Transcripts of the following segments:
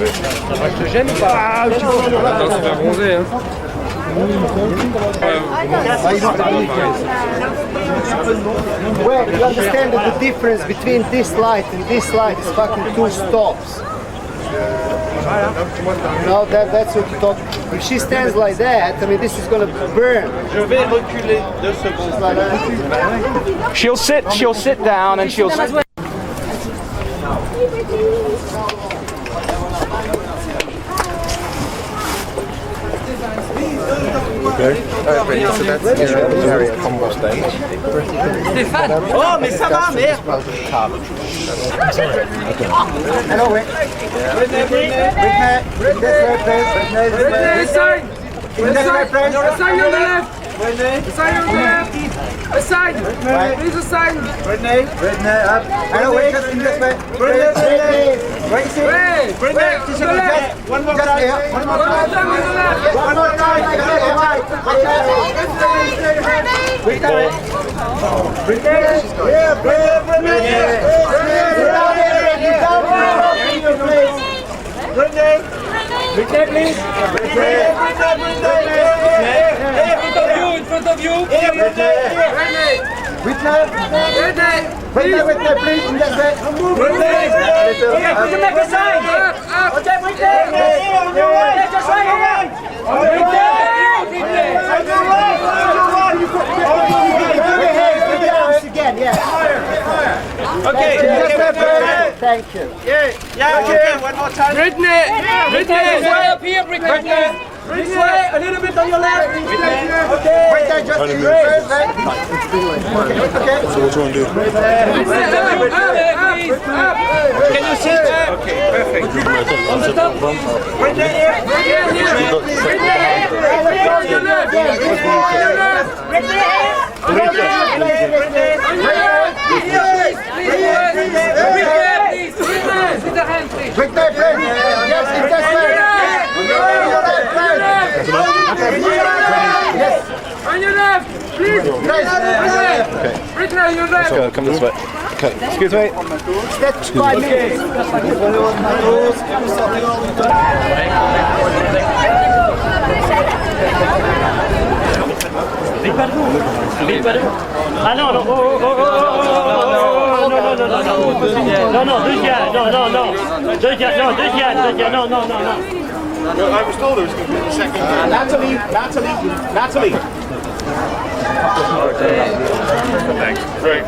Je te gêne ou pas? Attends, ça va bronzer, hein. Well, you understand that the difference between this light and this light is fucking 2 stops. No, that's what you talk. If she stands like that, I mean, this is gonna burn. Je vais reculer 2 secondes. She'll sit down and she'll. Oh, mais ça va, merde! Hello, wait. Britney, This side! This side! The side on the left! The side on the left! The side! Please, the side! Britney, up. Hello, wait, just in this way. Britney, wait, see? Britney, to the left. One more time. One more time. One more time. Britney, please. in front of you! Whitney, please, in that way. Put your neck aside! Okay, Britney! Just right here! Again, yeah. Okay, thank you. Yeah, okay, one more time. Britney! Britney! Way up here, Britney! This way, a little bit on your left. Okay. Wait there, just in first, right? Okay. So what you want to do? Can you sit? Okay, perfect. On the top. Right there. On your left, please. Britney, on your left. Go, come this way. Okay, excuse me. That's 5 minutes. Ah non, non, deuxième, non. I was told there was going to be a second. Natalie. Thanks. Great.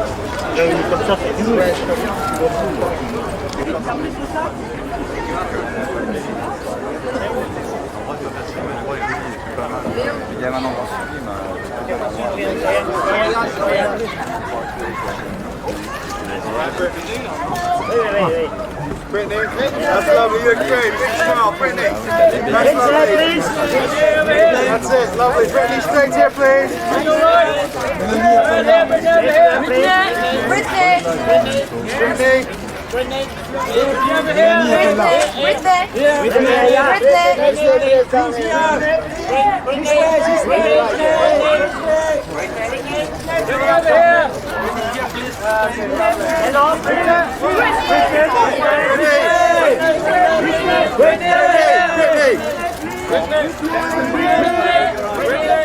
Britney, that's lovely, you look great. Big smile, Britney. That's lovely. That's it, lovely. Britney, straight here, please.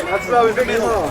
That's lovely, big smile.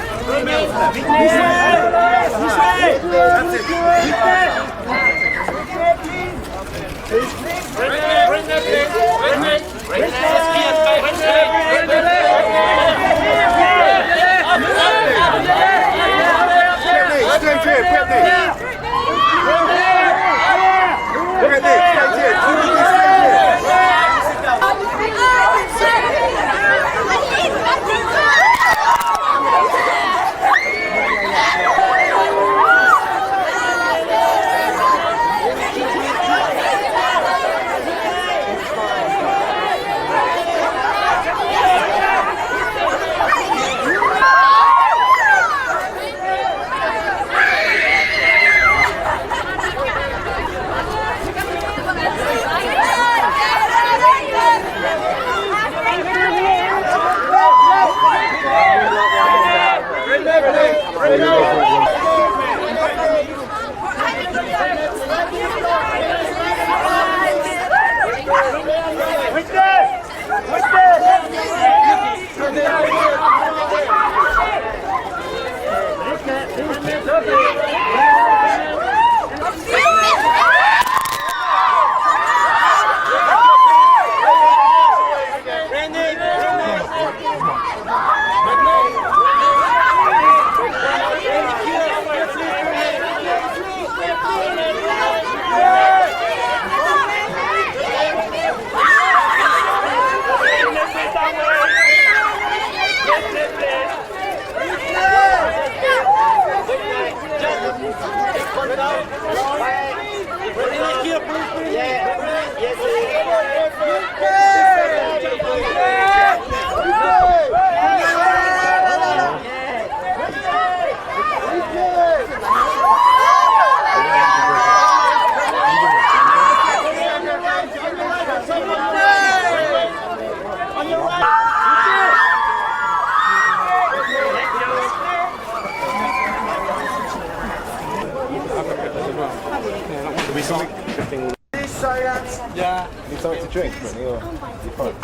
Yeah. Need something to drink, Britney, or you fine?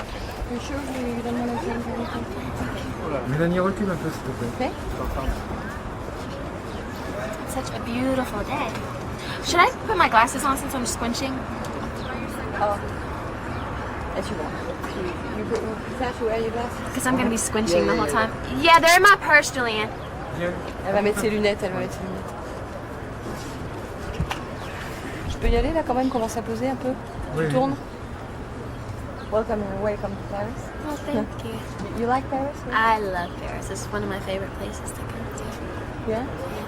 You sure you don't want to drink anything? Mélanie, recule un peu, s'il te plaît. Such a beautiful day. Should I put my glasses on since I'm squinching? Oh. As you want. You prefer to wear your glasses? Because I'm going to be squinching the whole time. Yeah, they're in my purse, Julianne. Elle va mettre ses lunettes, elle va mettre ses lunettes. Je peux y aller là quand même, commencer à poser un peu? Tu tournes? Welcome to Paris. Oh, thank you. You like Paris? I love Paris. It's one of my favorite places to come to. Yeah?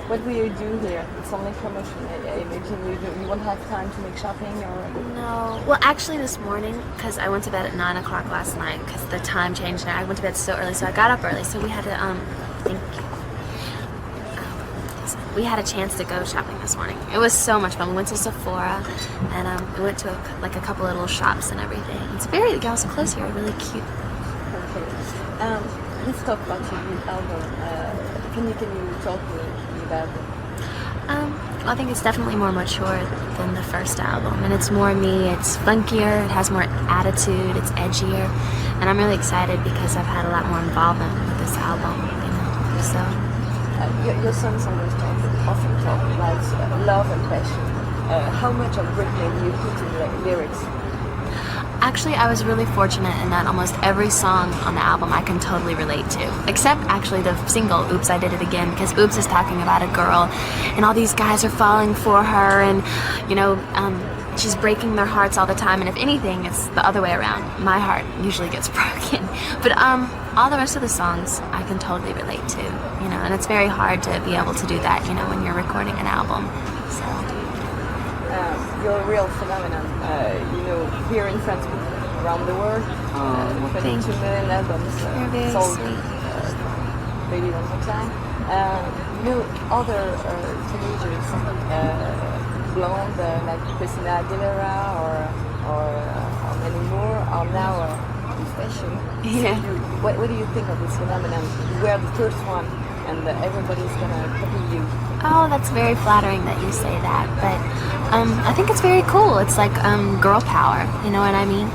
What will you do here? It's only promotion. I imagine you won't have time to make shopping or... No. Well, actually this morning, because I went to bed at 9 o'clock last night, because the time changed and I went to bed so early, so I got up early, so we had to, thank you. We had a chance to go shopping this morning. It was so much fun. We went to Sephora, and we went to a couple of little shops and everything. It's very, y'all so close here, really cute. Okay. Let's talk about your new album. Can you talk to me about it? I think it's definitely more mature than the first album, and it's more me. It's funkier, it has more attitude, it's edgier, and I'm really excited because I've had a lot more involvement with this album, you know. So your songs often talk about love and passion. How much of Britney do you put in the lyrics? actually, I was really fortunate in that almost every song on the album I can totally relate to, except actually the single Oops, I Did It Again, because Oops is talking about a girl and all these guys are falling for her, and you know, she's breaking their hearts all the time, and if anything, it's the other way around. My heart usually gets broken. But all the rest of the songs I can totally relate to, you know, and it's very hard to be able to do that, you know, when you're recording an album. So you're a real phenomenon, you know, here in France, around the world. 22 million albums sold, maybe one more time. You know, other teenagers, blonde, like Christina Aguilera or many more, are now in fashion. yeah. What do you think of this phenomenon? You were the first one, and everybody's gonna copy you. Oh, that's very flattering that you say that, but I think it's very cool. It's like girl power, you know what I mean?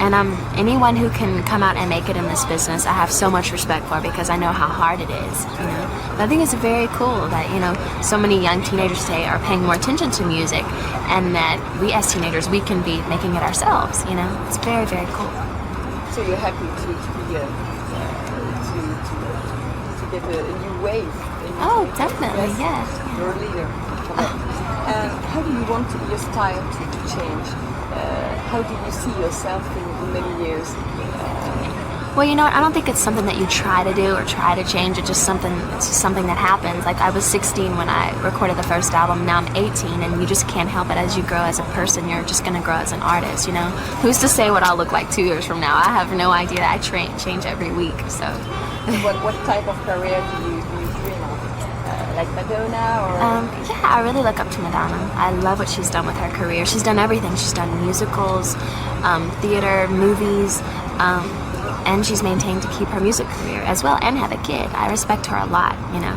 And anyone who can come out and make it in this business, I have so much respect for, because I know how hard it is, you know. But I think it's very cool that, you know, so many young teenagers today are paying more attention to music, and that we as teenagers, we can be making it ourselves, you know. It's very, very cool. So you're happy to get a new wave? Oh, definitely, yes. You're a leader. How do you want your style to change? How do you see yourself in many years? Well, you know what? I don't think it's something that you try to do or try to change. It's just something that happens. Like, I was 16 when I recorded the first album. Now I'm 18, and you just can't help it. As you grow as a person, you're just going to grow as an artist, you know? Who's to say what I'll look like 2 years from now? I have no idea. I change every week, so. What type of career do you dream of? Like Madonna, or? Yeah, I really look up to Madonna. I love what she's done with her career. She's done everything. She's done musicals, theater, movies, and she's maintained to keep her music career as well and have a kid. I respect her a lot, you know.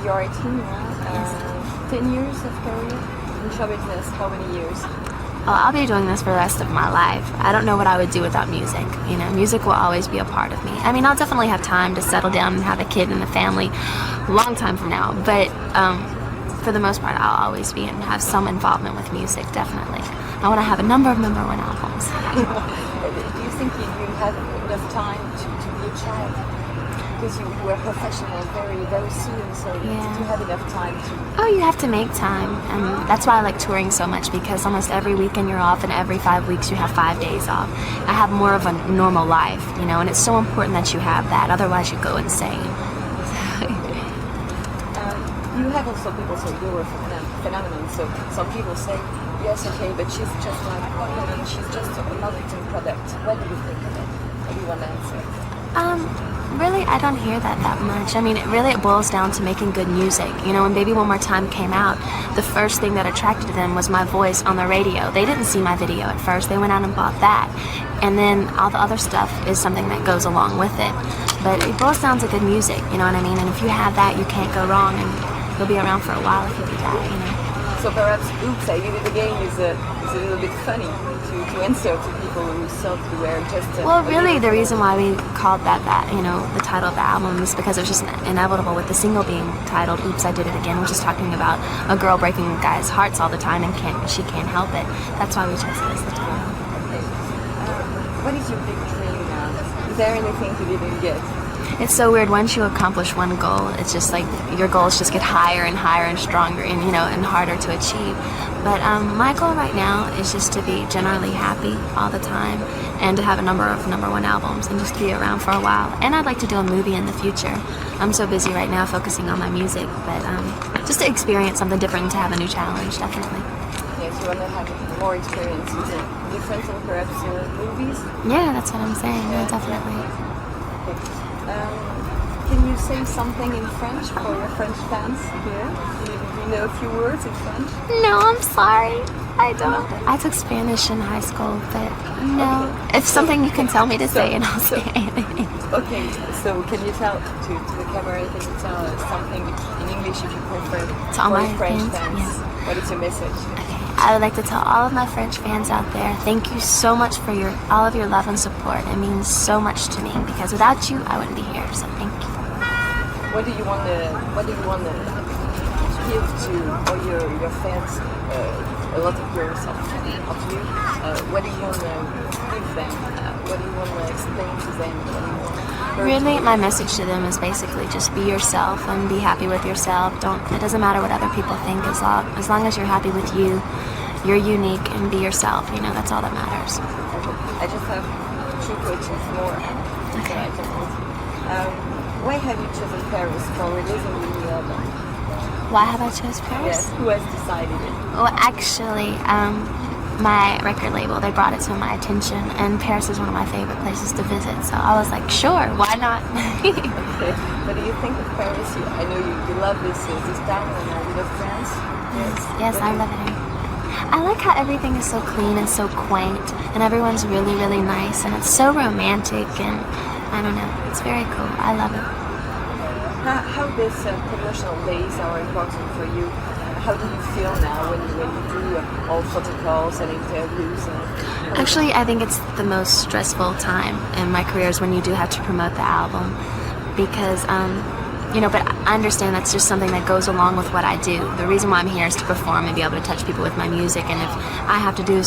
You're 18 now. 10 years of career in show business. How many years? Oh, I'll be doing this for the rest of my life. I don't know what I would do without music. You know, music will always be a part of me. I mean, I'll definitely have time to settle down and have a kid and a family a long time from now. But for the most part, I'll always be and have some involvement with music, definitely. I want to have a number of number one albums. Do you think you have enough time to be a child? Because you were professional very, very soon, so do you have enough time to... Oh, you have to make time, and that's why I like touring so much, because almost every weekend you're off, and every 5 weeks you have 5 days off. I have more of a normal life, you know, and it's so important that you have that, otherwise you go insane. You have also people say you're a phenomenon, so some people say, yes, okay, but she's just like, she's just a marketing product. What do you think of it? What do you want to answer? Really, I don't hear that much. I mean, it boils down to making good music. You know, when Baby One More Time came out, the first thing that attracted them was my voice on the radio. They didn't see my video at first. They went out and bought that. And then all the other stuff is something that goes along with it. But it boils down to good music, you know what I mean? And if you have that, you can't go wrong, and you'll be around for a while if you do that, you know? So perhaps Oops, I Did It Again is a a little bit funny to answer to people who thought you were just. Well, really, the reason why we called that, you know, the title of the album is because it was just inevitable with the single being titled "Oops, I Did It Again," which is talking about a girl breaking guys' hearts all the time and she can't help it. That's why we chose it as the title. Okay. What is your big dream now? Is there anything you didn't get? It's so weird. Once you accomplish one goal, it's just like your goals just get higher and higher and stronger and, you know, and harder to achieve. But my goal right now is just to be generally happy all the time and to have a number of #1 albums and just be around for a while. And I'd like to do a movie in the future. I'm so busy right now focusing on my music, but just to experience something different and to have a new challenge, definitely. Yes, you want to have more experiences, different and perhaps movies? Yeah, that's what I'm saying. Yeah, definitely. Can you say something in French for your French fans here? Do you know a few words in French? No, I'm sorry. I don't. I took Spanish in high school, but no. It's something you can tell me to say and I'll say anything. Okay, so can you tell to the camera, can you tell something in English if you prefer To all my French fans? Yes. What is your message? Okay. I would like to tell all of my French fans out there, thank you so much for all of your love and support. It means so much to me because without you, I wouldn't be here. So thank you. What do you want to give to all your fans? A lot of years of you. What do you want to give them? What do you want to explain to them? Really, my message to them is basically just be yourself and be happy with yourself. It doesn't matter what other people think as long as you're happy with you, you're unique and be yourself. You know, that's all that matters. I just have 2 questions more. Okay. Why have you chosen Paris for releasing the new album? Why have I chose Paris? Yes, who has decided it? Well, actually, my record label, they brought it to my attention, and Paris is one of my favorite places to visit, so I was like, sure, why not? Okay. But do you think of Paris? I know you love this town and you love France. Yes, I love it here. I like how everything is so clean and so quaint, and everyone's really, really nice, and it's so romantic, and I don't know, it's very cool. I love it. How these promotional days are important for you? How do you feel now when you do all photocalls and interviews? Actually, I think it's the most stressful time in my career is when you do have to promote the album because, you know, but I understand that's just something that goes along with what I do. The reason why I'm here is to perform and be able to touch people with my music, and if I have to do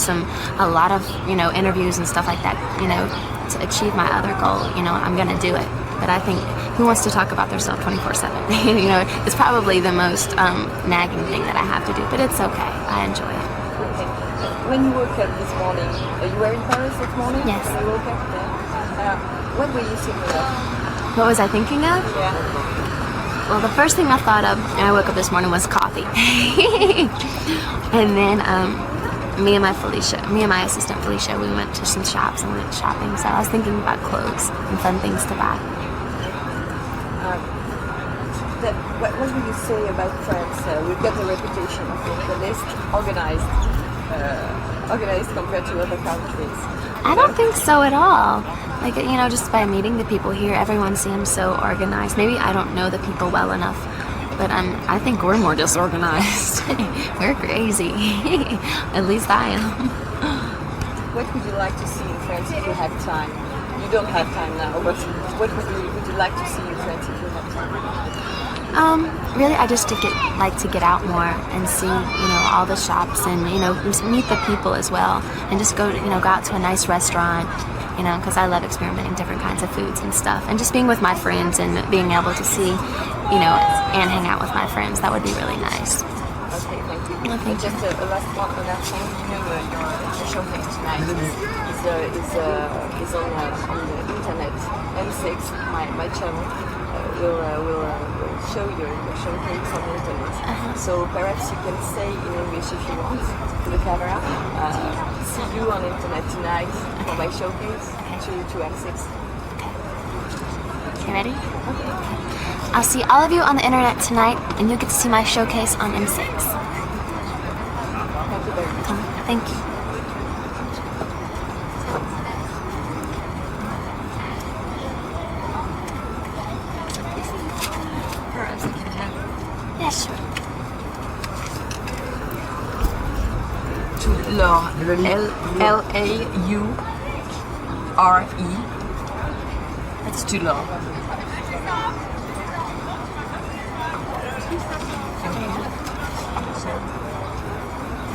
a lot of, you know, interviews and stuff like that, you know, to achieve my other goal, you know, I'm gonna do it. But I think who wants to talk about themselves 24/7? You know, it's probably the most nagging thing that I have to do, but it's okay. I enjoy it. Okay. When you woke up this morning, you were in Paris this morning? Yes. When you woke up there, what were you thinking of? What was I thinking of? Yeah. Well, the first thing I thought of when I woke up this morning was coffee. And then me and my assistant Felicia, we went to some shops and went shopping. So I was thinking about clothes and fun things to buy. What would you say about France? We've got the reputation of being the least organized compared to other countries. I don't think so at all. Like, you know, just by meeting the people here, everyone seems so organized. Maybe I don't know the people well enough, but I think we're more disorganized. We're crazy. At least I am. What would you like to see in France if you had time? You don't have time now, but what would you like to see in France if you had time? Really, I just like to get out more and see, you know, all the shops and, you know, meet the people as well, and just go out to a nice restaurant, you know, because I love experimenting different kinds of foods and stuff, and just being with my friends and being able to see, you know, and hang out with my friends. That would be really nice. Okay, thank you. Well, thank Just a last one, another thing. You know, your showcase tonight is on the internet. M6, my channel, will show your showcase on the internet. So perhaps you can say in English if you want to the camera. See you on the internet tonight for my showcase to M6. Okay, ready? Okay. I'll see all of you on the internet tonight, and you'll get to see my showcase on M6. Thank you very much. Thank you. Yeah, sure. To Laure. That's too long.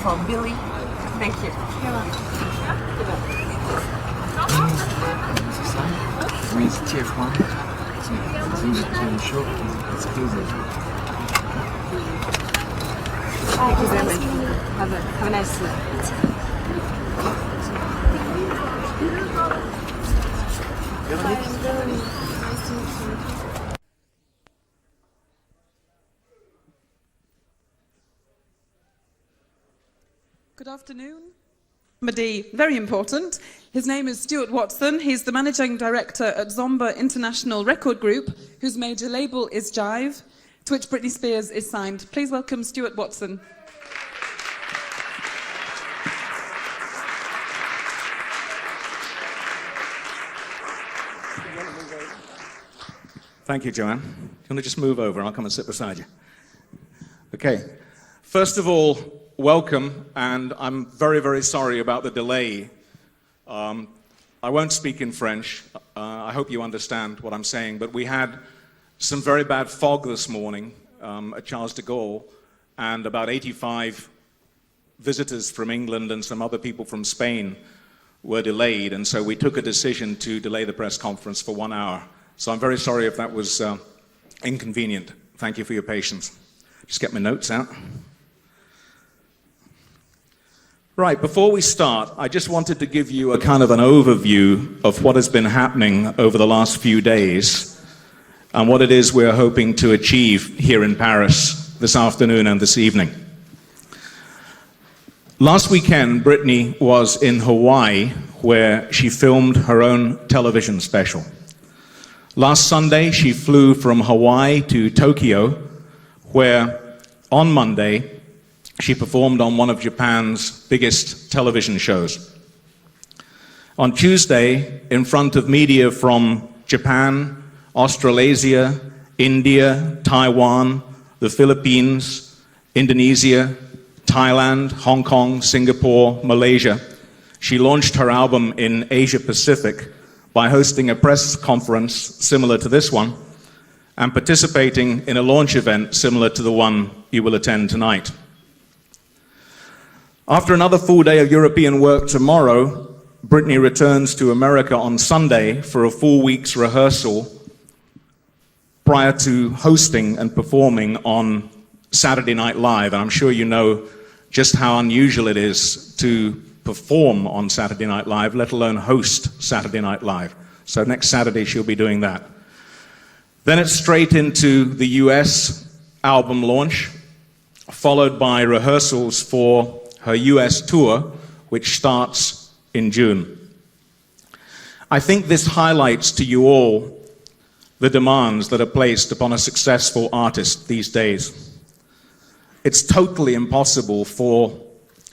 For Billy. Thank you. You're welcome. Thank you very much. Have a nice day. Good afternoon. Somebody very important. His name is Stuart Watson. He's the managing director at Zomba International Record Group, whose major label is Jive, to which Britney Spears is signed. Please welcome Stuart Watson. Thank you, Joanne. Do you want to just move over? I'll come and sit beside you. Okay. First of all, welcome, and I'm very, very sorry about the delay. I won't speak in French. I hope you understand what I'm saying, but we had some very bad fog this morning at Charles de Gaulle, and about 85 visitors from England and some other people from Spain were delayed, and so we took a decision to delay the press conference for 1 hour. So I'm very sorry if that was inconvenient. Thank you for your patience. Just get my notes out. Right, before we start, I just wanted to give you a kind of an overview of what has been happening over the last few days and what it is we're hoping to achieve here in Paris this afternoon and this evening. Last weekend, Britney was in Hawaii, where she filmed her own television special. Last Sunday, she flew from Hawaii to Tokyo, where on Monday, she performed on one of Japan's biggest television shows. On Tuesday, in front of media from Japan, Australasia, India, Taiwan, the Philippines, Indonesia, Thailand, Hong Kong, Singapore, Malaysia, she launched her album in Asia Pacific by hosting a press conference similar to this one and participating in a launch event similar to the one you will attend tonight. After another full day of European work tomorrow, Britney returns to America on Sunday for a full week's rehearsal prior to hosting and performing on Saturday Night Live. And I'm sure you know just how unusual it is to perform on Saturday Night Live, let alone host Saturday Night Live. So next Saturday she'll be doing that. Then it's straight into the US album launch, followed by rehearsals for her US tour, which starts in June. I think this highlights to you all the demands that are placed upon a successful artist these days. It's totally impossible for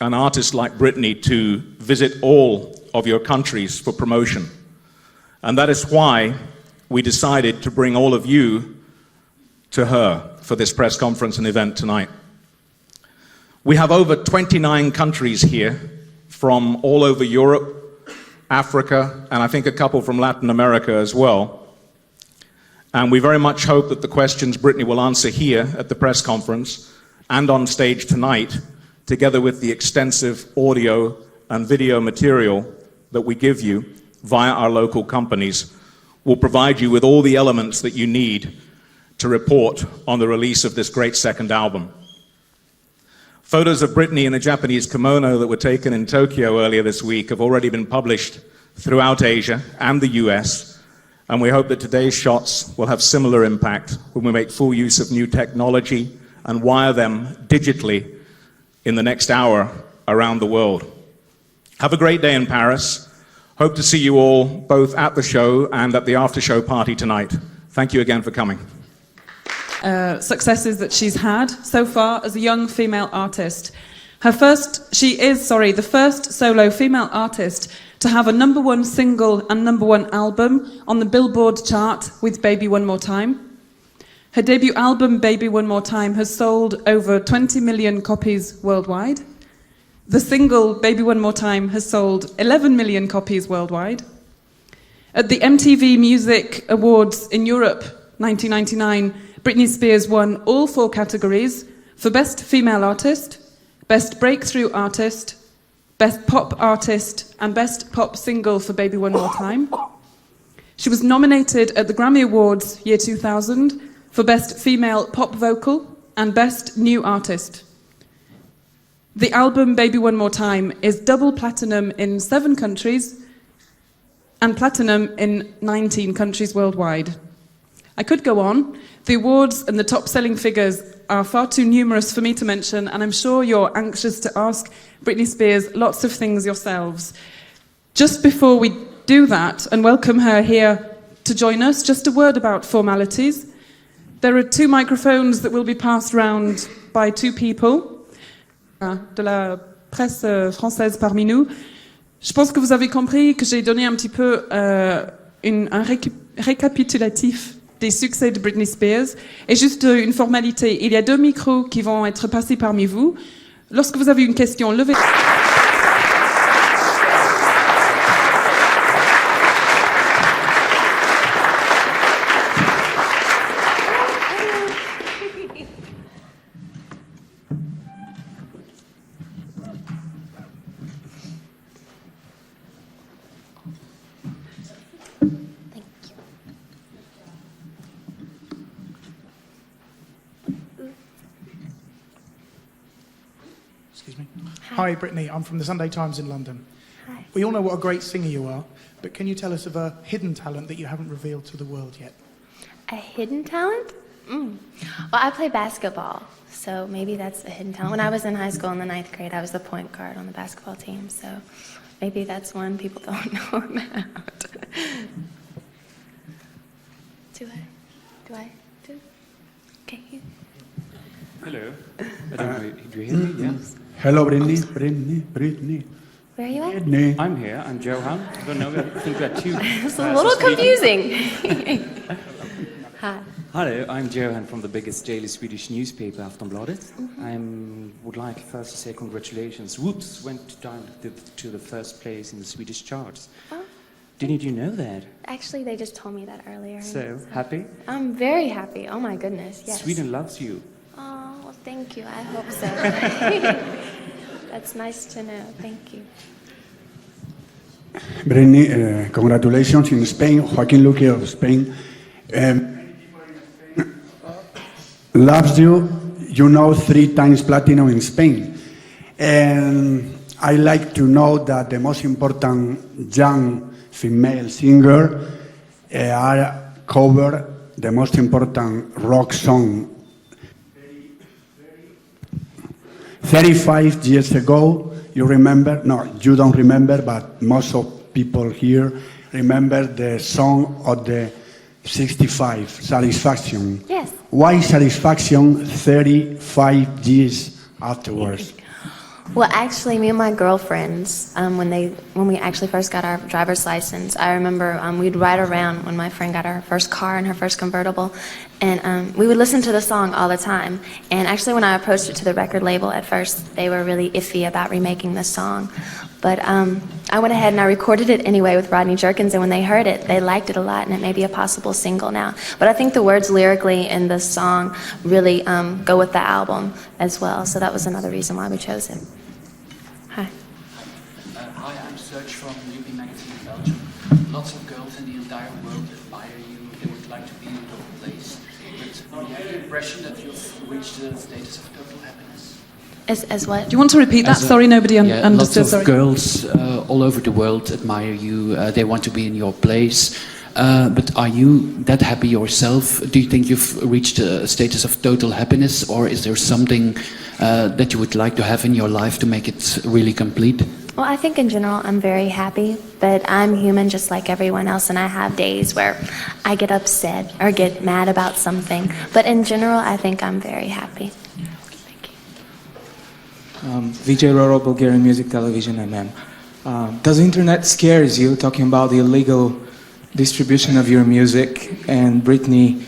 an artist like Britney to visit all of your countries for promotion. And that is why we decided to bring all of you to her for this press conference and event tonight. We have over 29 countries here from all over Europe, Africa, and I think a couple from Latin America as well. And we very much hope that the questions Britney will answer here at the press conference and on stage tonight, together with the extensive audio and video material that we give you via our local companies, will provide you with all the elements that you need to report on the release of this great second album. Photos of Britney in a Japanese kimono that were taken in Tokyo earlier this week have already been published throughout Asia and the US, and we hope that today's shots will have similar impact when we make full use of new technology and wire them digitally in the next hour around the world. Have a great day in Paris. Hope to see you all both at the show and at the after-show party tonight. Thank you again for coming. Successes that she's had so far as a young female artist. She is the first solo female artist to have a #1 single and #1 album on the Billboard chart with Baby One More Time. Her debut album, Baby One More Time, has sold over 20 million copies worldwide. The single Baby One More Time has sold 11 million copies worldwide. At the MTV Music Awards in Europe 1999, Britney Spears won all 4 categories for Best Female Artist, Best Breakthrough Artist, Best Pop Artist, and Best Pop Single for Baby One More Time. She was nominated at the Grammy Awards year 2000 for Best Female Pop Vocal and Best New Artist. The album Baby One More Time is double platinum in 7 countries and platinum in 19 countries worldwide. I could go on. The awards and the top-selling figures are far too numerous for me to mention, and I'm sure you're anxious to ask Britney Spears lots of things yourselves. Just before we do that and welcome her here to join us, just a word about formalities. There are 2 microphones that will be passed round by 2 people de la presse française parmi nous. Je pense que vous avez compris que j'ai donné un petit peu un récapitulatif des succès de Britney Spears. Et juste une formalité, il y a 2 micros qui vont être passés parmi vous. Lorsque vous avez une question, levez... Hi, Britney. I'm from the Sunday Times in London. Hi. We all know what a great singer you are, but can you tell us of a hidden talent that you haven't revealed to the world yet? A hidden talent? Well, I play basketball, so maybe that's a hidden talent. When I was in high school in the 9th grade, I was the point guard on the basketball team, so maybe that's one people don't know about. Do I? Okay. Hello. I don't know, do you hear me? Yes. Hello, Britney. Where are you at? Britney. I'm here. I'm Johan. I don't know. I think we are 2. It's a little confusing. Hi. Hello, I'm Johan from the biggest daily Swedish newspaper, Aftonbladet. I would like first to say congratulations. Whoops went down to the first place in the Swedish charts. Oh. Didn't you know that? Actually, they just told me that earlier. So, happy? I'm very happy. Oh my goodness, yes. Sweden loves you. Oh, well, thank you. I hope so. That's nice to know. Thank you. Britney, congratulations in Spain. Joaquin Luque of Spain loves you. You know, 3 times platinum in Spain. And I like to know that the most important young female singer are cover the most important rock song. 35 years ago, you remember, no, you don't remember, but most of people here remember the song of the 65, Satisfaction. Yes. Why Satisfaction 35 years afterwards? Well, actually, me and my girlfriends, when we actually first got our driver's license, I remember we'd ride around when my friend got her first car and her first convertible, and we would listen to the song all the time. And actually, when I approached it to the record label at first, they were really iffy about remaking the song. But I went ahead and I recorded it anyway with Rodney Jerkins, and when they heard it, they liked it a lot, and it may be a possible single now. But I think the words lyrically in the song really go with the album as well, so that was another reason why we chose it. Hi. Hi, I'm Serge from UP Magazine Belgium. Lots of girls in the entire world admire you, they would like to be in your place. But we have the impression that you've reached the status of total happiness. As what? Do you want to repeat that? Sorry, nobody understood. Lots of girls all over the world admire you. They want to be in your place. But are you that happy yourself? Do you think you've reached a status of total happiness, or is there something that you would like to have in your life to make it really complete? Well, I think in general I'm very happy, but I'm human just like everyone else, and I have days where I get upset or get mad about something. But in general, I think I'm very happy. VJ Roro, Bulgarian Music Television, MM. Does internet scares you, talking about the illegal distribution of your music? And Britney,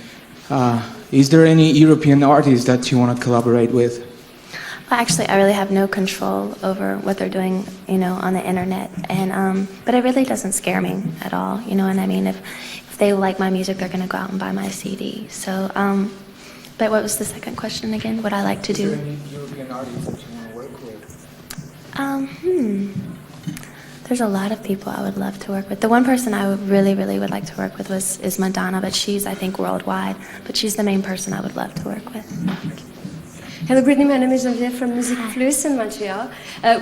is there any European artist that you want to collaborate with? Well, actually, I really have no control over what they're doing, you know, on the internet, and but it really doesn't scare me at all. You know what I mean? If they like my music, they're gonna go out and buy my CD. So, but what was the second question again? What I like to do? Is there any European artists that you want to work with? There's a lot of people I would love to work with. The one person I would really would like to work with is Madonna, but she's, I think, worldwide. But she's the main person I would love to work with. Hello, Britney. My name is Geneviève from Music Plus in Montreal.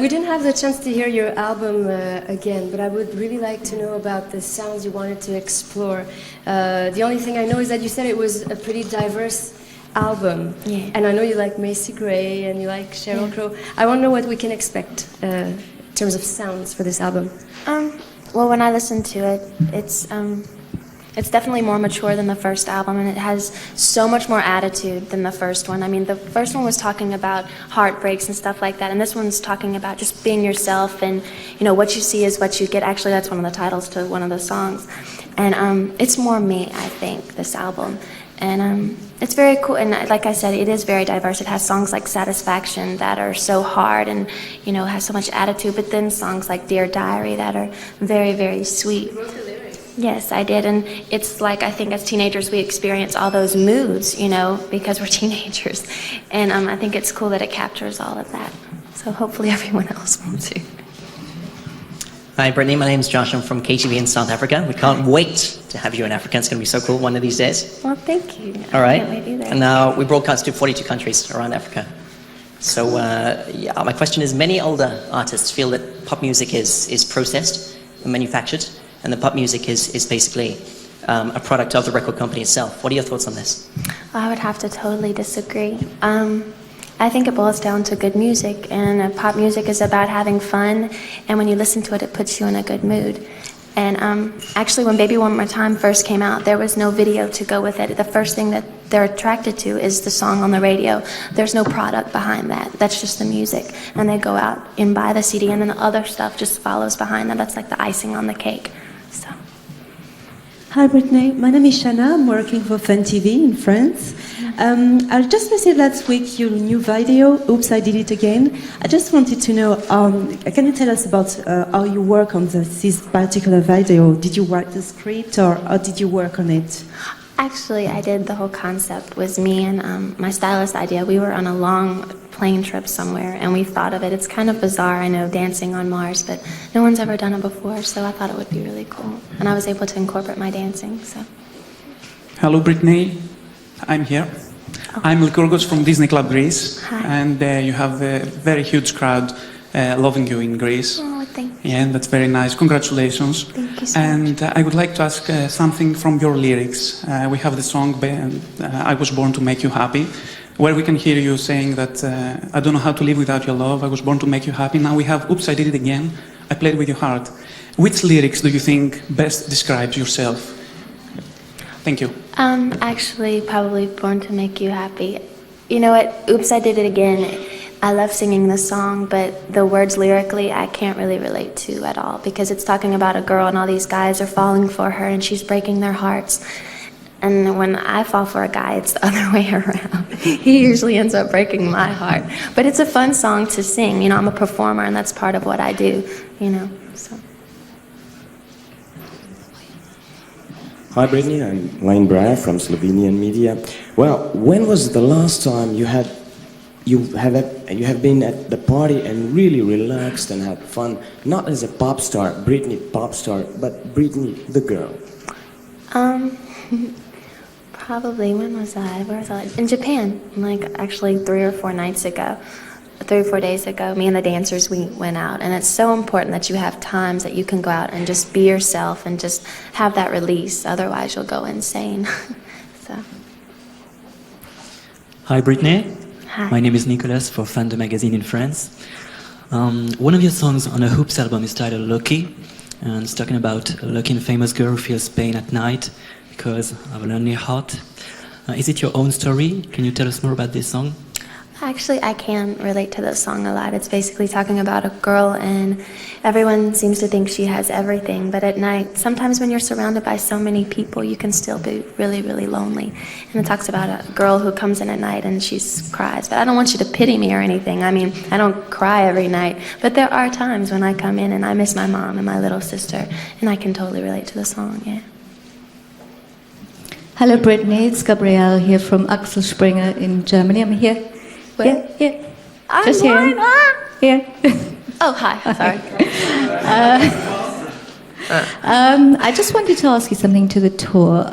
We didn't have the chance to hear your album again, but I would really like to know about the sounds you wanted to explore. The only thing I know is that you said it was a pretty diverse album, and I know you like Macy Gray and you like Sheryl Crow. I want to know what we can expect in terms of sounds for this album. Well, when I listen to it, it's definitely more mature than the first album, and it has so much more attitude than the first one. I mean, the first one was talking about heartbreaks and stuff like that, and this one's talking about just being yourself, and, you know, what you see is what you get. Actually, that's one of the titles to one of the songs. And it's more me, I think, this album. And it's very cool, and like I said, it is very diverse. It has songs like Satisfaction that are so hard and, you know, has so much attitude, but then songs like Dear Diary that are very sweet. Yes, I did, and it's like, I think as teenagers we experience all those moods, you know, because we're teenagers, and I think it's cool that it captures all of that, so hopefully everyone else will too. Hi Brittany, my name's Josh, I'm from KTV in South Africa. We can't wait to have you in Africa, it's going to be so cool one of these days. Well, thank you. All right, I can't wait either. and we broadcast to 42 countries around Africa. So yeah, my question is, many older artists feel that pop music is processed and manufactured, and the pop music is basically a product of the record company itself. What are your thoughts on this? I would have to totally disagree. I think it boils down to good music, and pop music is about having fun, and when you listen to it, it puts you in a good mood. And actually, when Baby One More Time first came out, there was no video to go with it. The first thing that they're attracted to is the song on the radio. There's no product behind that. That's just the music. And they go out and buy the CD, and then the other stuff just follows behind that. That's like the icing on the cake. So. Hi Britney, my name is Shana, I'm working for Fun TV in France. I just received last week your new video, Oops, I Did It Again. I just wanted to know, can you tell us about how you work on this particular video? Did you write the script or how did you work on it? Actually, I did. The whole concept was me and my stylist idea. We were on a long plane trip somewhere and we thought of it. It's kind of bizarre, I know, dancing on Mars, but no one's ever done it before, so I thought it would be really cool. And I was able to incorporate my dancing, so. Hello, Britney. I'm here. I'm Lykurgos from Disney Club Greece. Hi. And you have a very huge crowd loving you in Greece. Oh, thank you. Yeah, that's very nice. Congratulations. Thank you so and much. I would like to ask something from your lyrics. We have the song I Was Born to Make You Happy, where we can hear you saying that I don't know how to live without your love, I was born to make you happy. Now we have Oops, I Did It Again, I Played With Your Heart. Which lyrics do you think best describes yourself? Thank you. Actually, probably Born to Make You Happy. You know what, Oops, I Did It Again. I love singing the song, but the words lyrically I can't really relate to at all, because it's talking about a girl and all these guys are falling for her and she's breaking their hearts. And when I fall for a guy, it's the other way around. He usually ends up breaking my heart. But it's a fun song to sing. You know, I'm a performer and that's part of what I do, you know, so. Hi Britney, I'm Lane Breyer from Slovenian Media. Well, when was the last time you have been at the party and really relaxed and had fun, not as a pop star, Britney pop star, but Britney the girl? Probably, when was I? Where was I? In Japan, like actually 3 or 4 nights ago. 3 or 4 days ago, me and the dancers, we went out, and it's so important that you have times that you can go out and just be yourself and just have that release, otherwise you'll go insane. So. Hi Britney. Hi. My name is Nicolas for Fan de Magazine in France. One of your songs on a Hoops album is titled Lucky, and it's talking about a lucky and famous girl who feels pain at night because of a lonely heart. Is it your own story? Can you tell us more about this song? Actually, I can relate to this song a lot. It's basically talking about a girl, and everyone seems to think she has everything, but at night, sometimes when you're surrounded by so many people, you can still be really, really lonely. And it talks about a girl who comes in at night and she cries. But I don't want you to pity me or anything. I mean, I don't cry every night, but there are times when I come in and I miss my mom and my little sister, and I can totally relate to the song, yeah. Hello, Britney. It's Gabrielle here from Axel Springer in Germany. I'm here. Where? Yeah. I'm Just here. Lauren. Here. Oh, hi. Sorry. I just wanted to ask you something to the tour.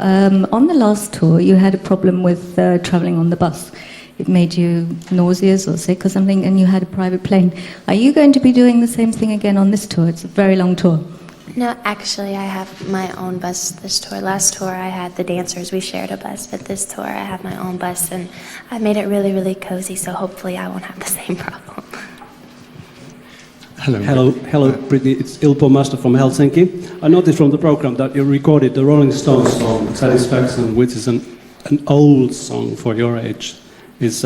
On the last tour, you had a problem with traveling on the bus. It made you nauseous or sick or something, and you had a private plane. Are you going to be doing the same thing again on this tour? It's a very long tour. No, actually, I have my own bus this tour. Last tour, I had the dancers. We shared a bus, but this tour, I have my own bus, and I made it really, really cozy, so hopefully I won't have the same problem. Hello, Britney. It's Ilpo Master from Helsinki. I noticed from the program that you recorded the Rolling Stones song "Satisfaction," which is an old song for your age. It's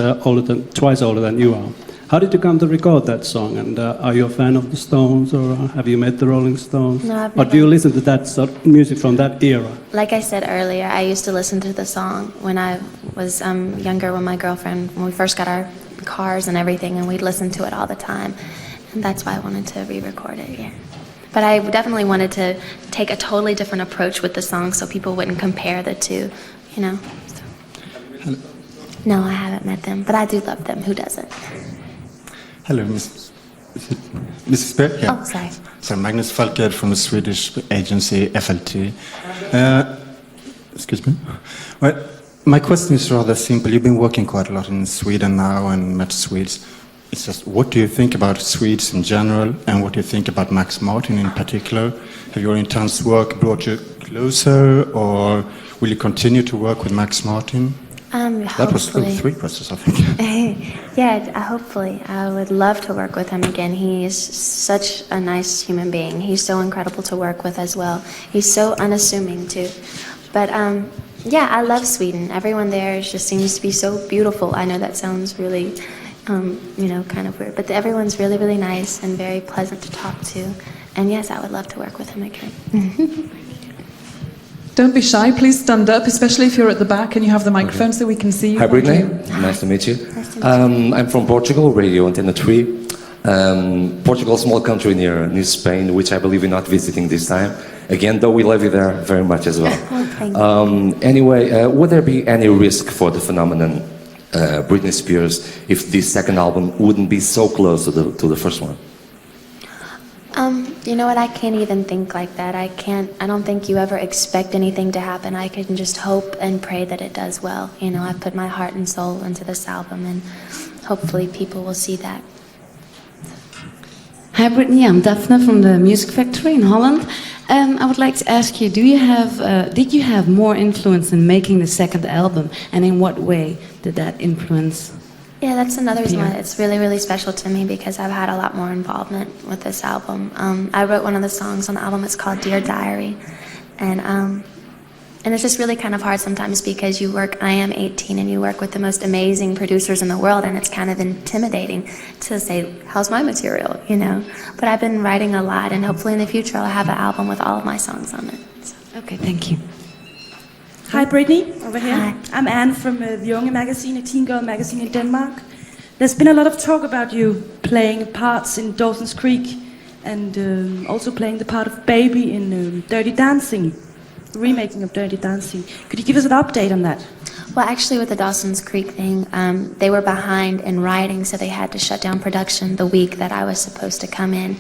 twice older than you are. How did you come to record that song? And are you a fan of the Stones, or have you met the Rolling Stones? No, I've or do you listen to that sort of music from that era? Like I said earlier, I used to listen to the song when I was younger with my girlfriend, when we first got our cars and everything, and we'd listen to it all the time. And that's why I wanted to re-record it, yeah. But I definitely wanted to take a totally different approach with the song so people wouldn't compare the two, you know. So. No, I haven't met them, but I do love them. Who doesn't? Hello, Mrs. Berg. Yeah. Oh, sorry. So Magnus Falked from the Swedish agency FLT. Excuse me. Well, my question is rather simple. You've been working quite a lot in Sweden now and met Swedes. It's just, what do you think about Swedes in general, and what do you think about Max Martin in particular? Have your intense work brought you closer, or will you continue to work with Max Martin? That was three questions, I think. Yeah, hopefully. I would love to work with him again. He is such a nice human being. He's so incredible to work with as well. He's so unassuming, too. But, yeah, I love Sweden. Everyone there just seems to be so beautiful. I know that sounds really, kind of weird. But everyone's really, really nice and very pleasant to talk to. And, yes, I would love to work with him again. Don't be shy, please stand up, especially if you're at the back and you have the microphone so we can see you. Hi, Britney. Nice to meet you. I'm from Portugal, Radio Antena 3. Portugal, small country near Spain, which I believe you're not visiting this time. Again, though we love you there very much as well. Anyway, would there be any risk for the phenomenon Britney Spears if this second album wouldn't be so close to the first one? You know what, I can't even think like that. I don't think you ever expect anything to happen. I can just hope and pray that it does well. You know, I put my heart and soul into this album, and hopefully people will see that. Hi Britney, I'm Daphne from the Music Factory in Holland. I would like to ask you, did you have more influence in making the second album, and in what way did that influence? Yeah, that's another reason why it's really, really special to me, because I've had a lot more involvement with this album. I wrote one of the songs on the album. It's called Dear Diary, and it's just really kind of hard sometimes because I am 18 and you work with the most amazing producers in the world, and it's kind of intimidating to say, how's my material, you know? But I've been writing a lot, and hopefully in the future I'll have an album with all of my songs on it. So. Okay, thank you. Hi Britney, over here. Hi. I'm Anne from the Young magazine, a teen girl magazine in Denmark. There's been a lot of talk about you playing parts in Dawson's Creek, and also playing the part of Baby in Dirty Dancing, remaking of Dirty Dancing. Could you give us an update on that? Well, actually with the Dawson's Creek thing, they were behind in writing, so they had to shut down production the week that I was supposed to come in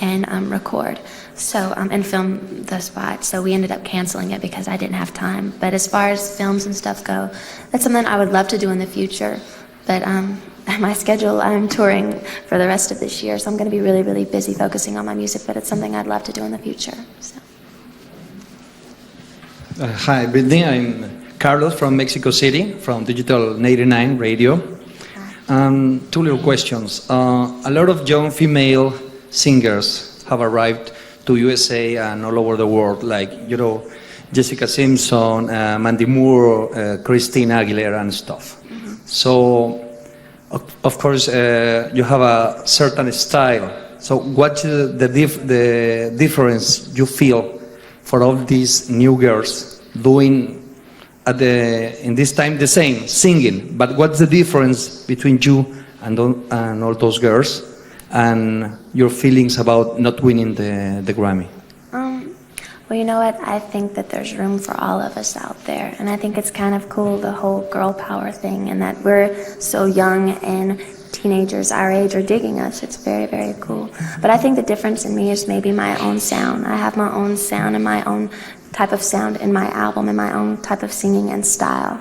and record. So, and film the spot. So we ended up canceling it because I didn't have time. But as far as films and stuff go, that's something I would love to do in the future. But my schedule, I'm touring for the rest of this year, so I'm going to be really, really busy focusing on my music, but it's something I'd love to do in the future. So. Hi, Britney. I'm Carlos from Mexico City, from Digital 89 Radio. Two little questions. A lot of young female singers have arrived to USA and all over the world, like, Jessica Simpson, Mandy Moore, Christina Aguilera and stuff. So Of course, you have a certain style. So what's the difference you feel for all these new girls doing in this time the same, singing, but what's the difference between you and all those girls and your feelings about not winning the Grammy? Well, you know what? I think that there's room for all of us out there. And I think it's kind of cool, the whole girl power thing, and that we're so young and teenagers our age are digging us. It's very, very cool. But I think the difference in me is maybe my own sound. I have my own sound and my own type of sound in my album and my own type of singing and style.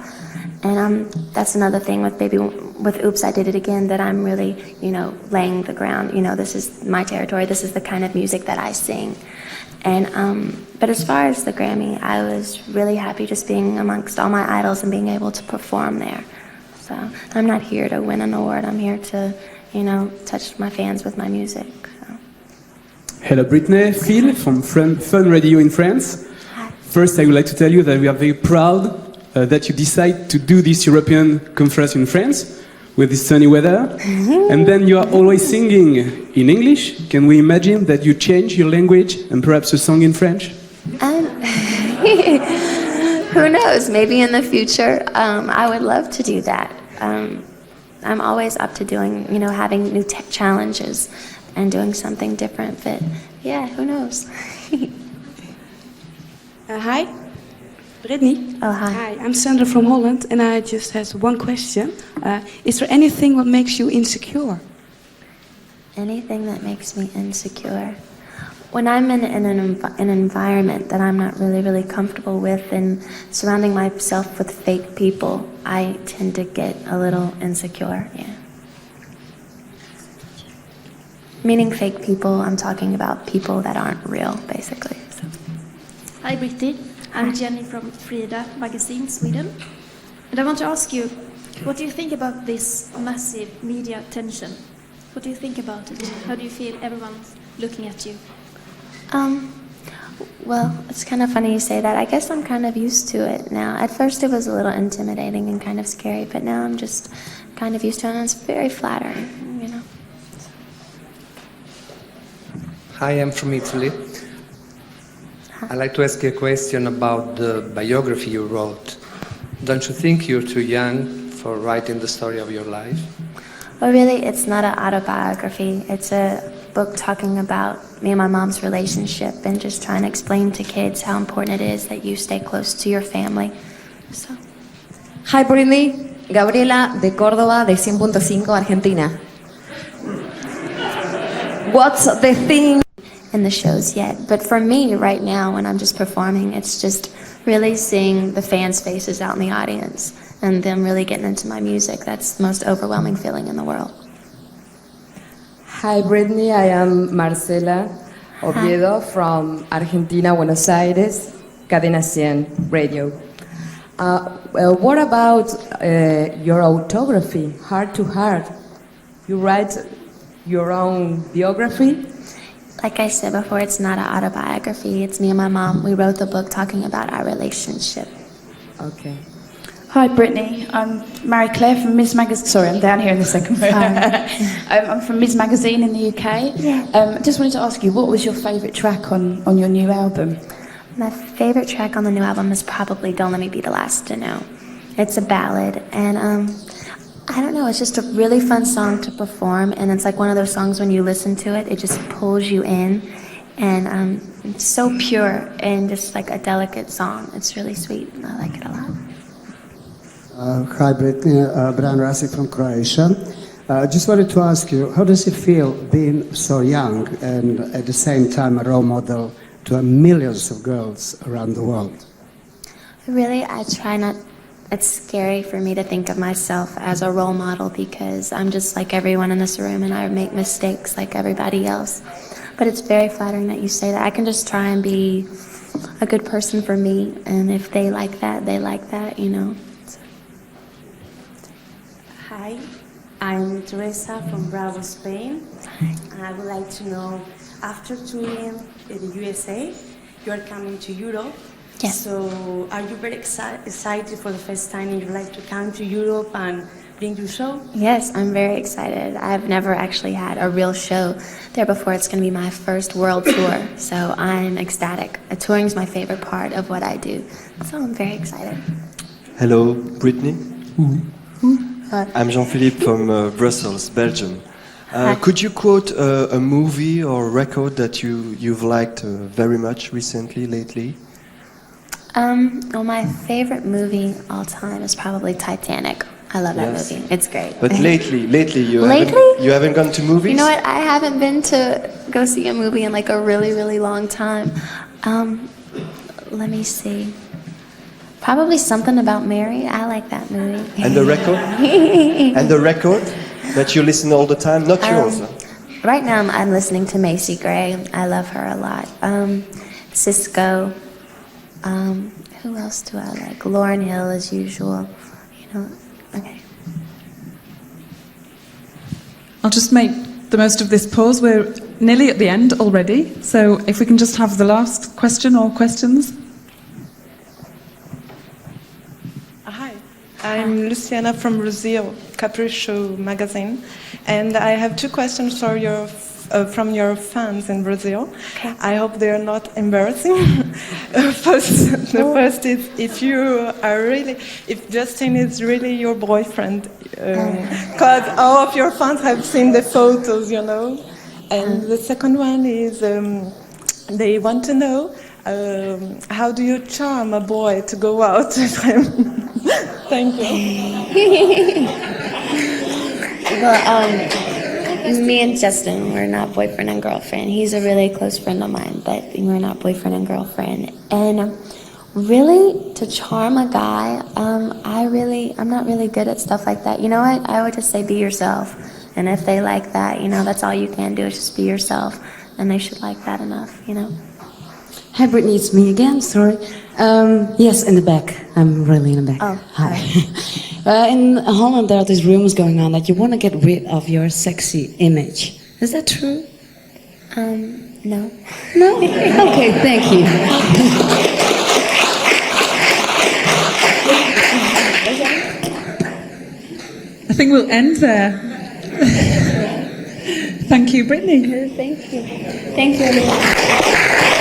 And that's another thing with Oops, I Did It Again, that I'm really, laying the ground. This is my territory. This is the kind of music that I sing. And but as far as the Grammy, I was really happy just being amongst all my idols and being able to perform there. So I'm not here to win an award. I'm here to, touch my fans with my music. So. Hello, Britney. Phil from Fun Radio in France. First, I would like to tell you that we are very proud that you decide to do this European conference in France with this sunny weather. And then you are always singing in English. Can we imagine that you change your language and perhaps a song in French? Who knows? Maybe in the future, I would love to do that. I'm always up to doing, having new challenges and doing something different. But yeah, who knows? Hi, Britney. Oh, hi. Hi, I'm Sandra from Holland, and I just have one question. Is there anything what makes you insecure? Anything that makes me insecure? When I'm in an environment that I'm not really comfortable with and surrounding myself with fake people, I tend to get a little insecure, yeah. Meaning fake people, I'm talking about people that aren't real, basically. So. Hi, Britney. I'm Jenny from Frida magazine, Sweden. And I want to ask you, what do you think about this massive media attention? What do you think about it? How do you feel everyone's looking at you? Well, it's kind of funny you say that. I guess I'm kind of used to it now. At first it was a little intimidating and kind of scary, but now I'm just kind of used to it, and it's very flattering, Hi, I'm from Italy. I'd like to ask you a question about the biography you wrote. Don't you think you're too young for writing the story of your life? Well, really, it's not an autobiography. It's a book talking about me and my mom's relationship and just trying to explain to kids how important it is that you stay close to your family. So. Hi, Britney. Gabriela de Córdoba, de 100.5, Argentina. What's the thing? In the shows yet, but for me right now when I'm just performing, it's just really seeing the fans' faces out in the audience and them really getting into my music. That's the most overwhelming feeling in the world. Hi, Britney. I am Marcela Oviedo from Argentina, Buenos Aires, Cadena 100 Radio. What about your autobiography, Heart to Heart? You write your own biography? Like I said before, it's not an autobiography. It's me and my mom. We wrote the book talking about our relationship. Okay. Hi, Britney. I'm Marie-Claire from Ms. Magazine. Sorry, I'm down here in the second row. I'm from Ms. Magazine in the UK. Yeah. I just wanted to ask you, what was your favourite track on your new album? My favorite track on the new album is probably Don't Let Me Be the Last to Know. It's a ballad, and I don't know, it's just a really fun song to perform, and it's like one of those songs when you listen to it, it just pulls you in, and it's so pure and just like a delicate song. It's really sweet, and I like it a lot. Hi, Britney. Brian Rasik from Croatia. Just wanted to ask you, how does it feel being so young and at the same time a role model to millions of girls around the world? Really, I try not. It's scary for me to think of myself as a role model because I'm just like everyone in this room and I make mistakes like everybody else. But it's very flattering that you say that. I can just try and be a good person for me, and if they like that, they like that, Hi, I'm Teresa from Bravo, Spain. And I would like to know, after touring in the USA, you're coming to Europe. Yes. So are you very excited for the first time in your life to come to Europe and being your show? Yes, I'm very excited. I've never actually had a real show there before. It's going to be my first world tour, so I'm ecstatic. Touring is my favorite part of what I do, so I'm very excited. Hello, Britney. I'm Jean-Philippe from Brussels, Belgium. Could you quote a movie or record that you've liked very much recently, lately? Well, my favorite movie all time is probably Titanic. I love that movie. It's great. But lately you Lately? haven't gone to movies? You know what? I haven't been to go see a movie in like a really, really long time. Let me see. Probably Something About Mary. I like that movie. And the record? And the record that you listen all the time? Not yours. Right now, I'm listening to Macy Gray. I love her a lot. Cisco. Who else do I like? Lauryn Hill, as usual. You know. Okay. I'll just make the most of this pause. We're nearly at the end already, so if we can just have the last question or questions. Hi, I'm Luciana from Brazil, Capricho magazine, and I have two questions for from your fans in Brazil. Okay. I hope they are not embarrassing. The first is if Justin is really your boyfriend, because all of your fans have seen the photos, you know. And the second one is they want to know how do you charm a boy to go out with him? Thank you. Well, me and Justin, we're not boyfriend and girlfriend. He's a really close friend of mine, but we're not boyfriend and girlfriend. And really, to charm a guy, I'm not really good at stuff like that. You know what? I would just say be yourself. And if they like that, you know, that's all you can do is just be yourself. And they should like that enough, you know. Hi, Britney, it's me again, sorry. Yes, in the back. I'm really in the back. Oh, hi. In Holland, there are these rumors going on that you want to get rid of your sexy image. Is that true? No. No? Okay, thank you. I think we'll end there. Thank you, Britney. Thank you. Thank you, everyone.